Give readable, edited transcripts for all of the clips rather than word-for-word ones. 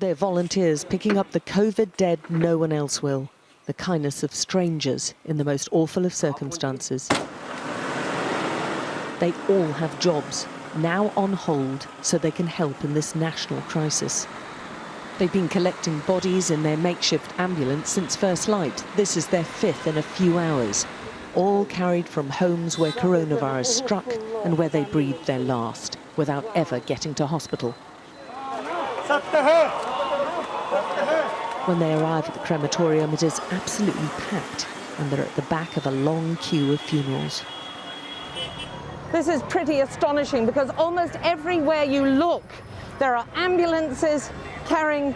They're volunteers picking up the COVID dead no one else will. The kindness of strangers in the most awful of circumstances. They all have jobs, now on hold, so they can help in this national crisis. They've been collecting bodies in their makeshift ambulance since first light. This is their fifth in a few hours. All carried from homes where coronavirus struck and where they breathed their last, without ever getting to hospital. When they arrive at the crematorium, it is absolutely packed, and they're at the back of a long queue of funerals. This is pretty astonishing because almost everywhere you look, there are ambulances carrying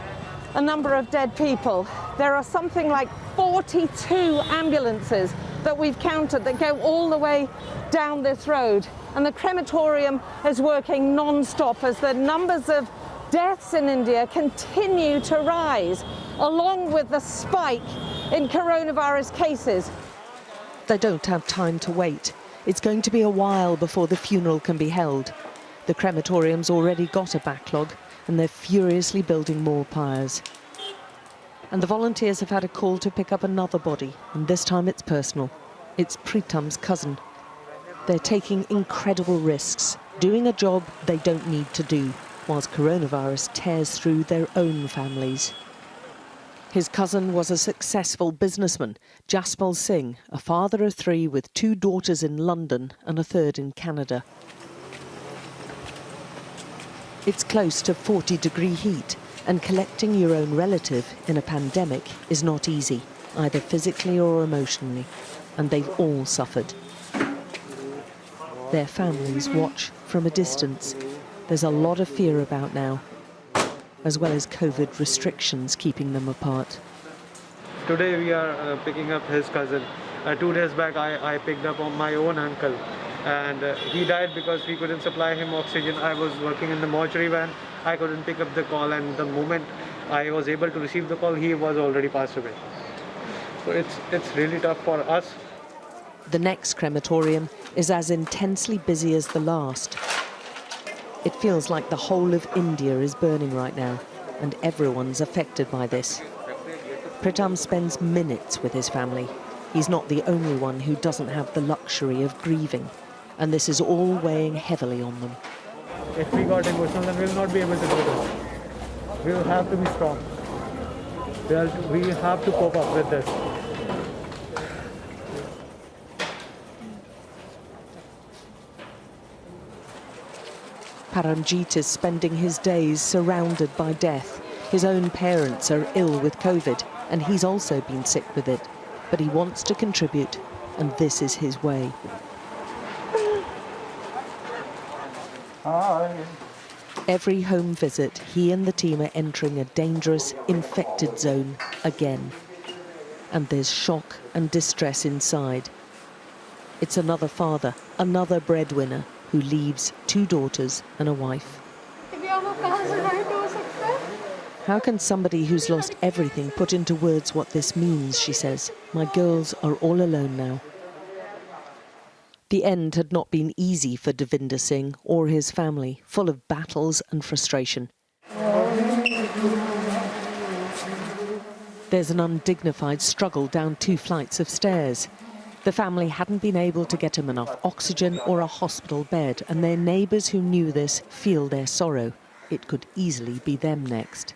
a number of dead people. There are something like 42 ambulances that we've counted that go all the way down this road. And the crematorium is working non-stop as the numbers of deaths in India continue to rise, along with the spike in coronavirus cases. They don't have time to wait. It's going to be a while before the funeral can be held. The crematorium's already got a backlog, and they're furiously building more pyres. And the volunteers have had a call to pick up another body, and this time it's personal. It's Pritam's cousin. They're taking incredible risks, doing a job they don't need to do, whilst coronavirus tears through their own families. His cousin was a successful businessman, Jaspal Singh, a father of three with two daughters in London and a third in Canada. It's close to 40-degree heat, and collecting your own relative in a pandemic is not easy, either physically or emotionally, and they've all suffered. Their families watch from a distance. There's a lot of fear about now, as well as COVID restrictions keeping them apart. Today we are picking up his cousin. 2 days back I picked up on my own uncle, and he died because we couldn't supply him oxygen. I was working in the mortuary van. I couldn't pick up the call, and the moment I was able to receive the call, he was already passed away. So it's really tough for us. The next crematorium is as intensely busy as the last. It feels like the whole of India is burning right now, and everyone's affected by this. Pritam spends minutes with his family. He's not the only one who doesn't have the luxury of grieving, and this is all weighing heavily on them. If we got emotional, then we'll not be able to do this. We'll have to be strong. We have to cope up with this. Paramjit is spending his days surrounded by death. His own parents are ill with COVID, and he's also been sick with it. But he wants to contribute, and this is his way. Every home visit, he and the team are entering a dangerous, infected zone again. And there's shock and distress inside. It's another father, another breadwinner, who leaves 2 daughters and a wife. How can somebody who's lost everything put into words what this means, she says. My girls are all alone now. The end had not been easy for Devinder Singh or his family, full of battles and frustration. There's an undignified struggle down 2 flights of stairs. The family hadn't been able to get him enough oxygen or a hospital bed, and their neighbours who knew this feel their sorrow. It could easily be them next.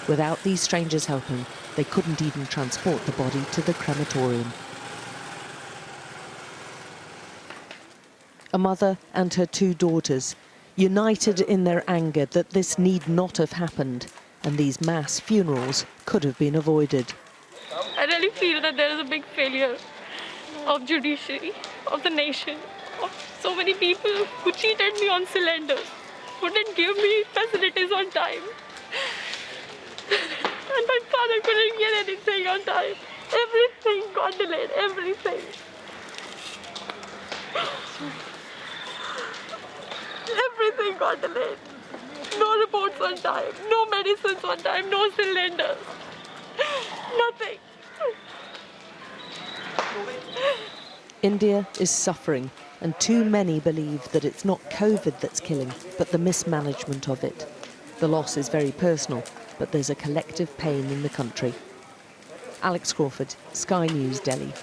Without these strangers helping, they couldn't even transport the body to the crematorium. A mother and her 2 daughters, united in their anger that this need not have happened, and these mass funerals could have been avoided. I really feel that there is a big failure of judiciary, of the nation, of so many people who cheated me on cylinders, who didn't give me facilities on time. And my father couldn't get anything on time. Everything got delayed, everything. Everything got delayed. No reports on time, no medicines on time, no cylinders. Nothing. India is suffering, and too many believe that it's not COVID that's killing, but the mismanagement of it. The loss is very personal, but there's a collective pain in the country. Alex Crawford, Sky News, Delhi.